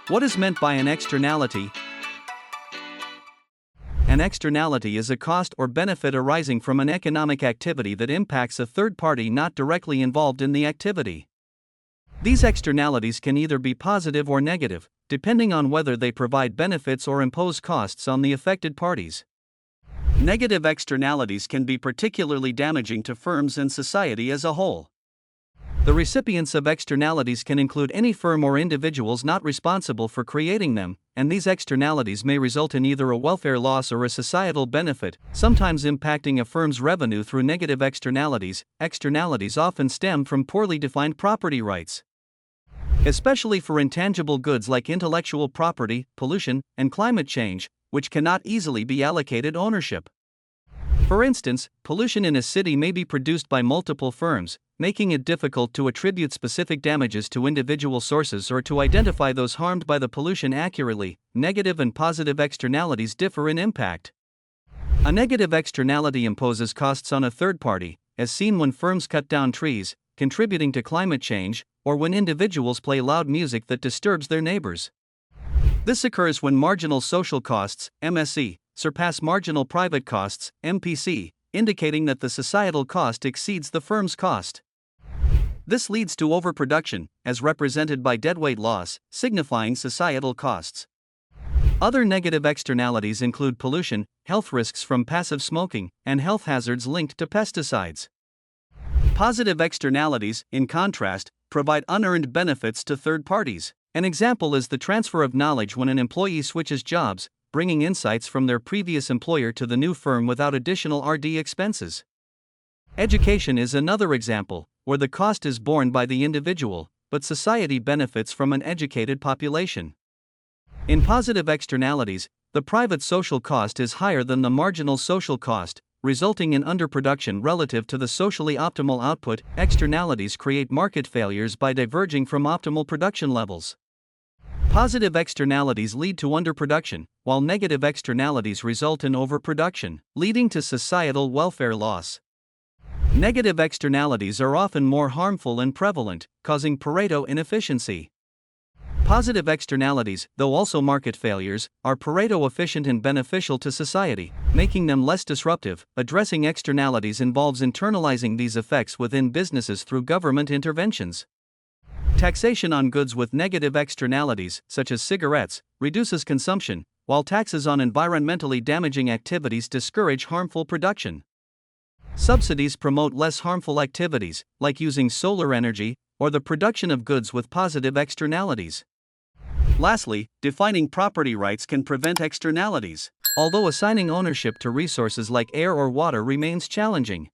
What is meant by an externality? An externality is a cost or benefit arising from an economic activity that impacts a third party not directly involved in the activity. These externalities can either be positive or negative, depending on whether they provide benefits or impose costs on the affected parties. Negative externalities can be particularly damaging to firms and society as a whole. The recipients of externalities can include any firm or individuals not responsible for creating them, and these externalities may result in either a welfare loss or a societal benefit, sometimes impacting a firm's revenue through negative externalities. Externalities often stem from poorly defined property rights, especially for intangible goods like intellectual property, pollution, and climate change, which cannot easily be allocated ownership. For instance, pollution in a city may be produced by multiple firms, making it difficult to attribute specific damages to individual sources or to identify those harmed by the pollution accurately. Negative and positive externalities differ in impact. A negative externality imposes costs on a third party, as seen when firms cut down trees, contributing to climate change, or when individuals play loud music that disturbs their neighbors. This occurs when marginal social costs, MSC, surpass marginal private costs, MPC, indicating that the societal cost exceeds the firm's cost. This leads to overproduction, as represented by deadweight loss, signifying societal costs. Other negative externalities include pollution, health risks from passive smoking, and health hazards linked to pesticides. Positive externalities, in contrast, provide unearned benefits to third parties. An example is the transfer of knowledge when an employee switches jobs, bringing insights from their previous employer to the new firm without additional R&D expenses. Education is another example, where the cost is borne by the individual, but society benefits from an educated population. In positive externalities, the private social cost is higher than the marginal social cost, resulting in underproduction relative to the socially optimal output. Externalities create market failures by diverging from optimal production levels. Positive externalities lead to underproduction, while negative externalities result in overproduction, leading to societal welfare loss. Negative externalities are often more harmful and prevalent, causing Pareto inefficiency. Positive externalities, though also market failures, are Pareto efficient and beneficial to society, making them less disruptive. Addressing externalities involves internalizing these effects within businesses through government interventions. Taxation on goods with negative externalities, such as cigarettes, reduces consumption, while taxes on environmentally damaging activities discourage harmful production. Subsidies promote less harmful activities, like using solar energy, or the production of goods with positive externalities. Lastly, defining property rights can prevent externalities, although assigning ownership to resources like air or water remains challenging.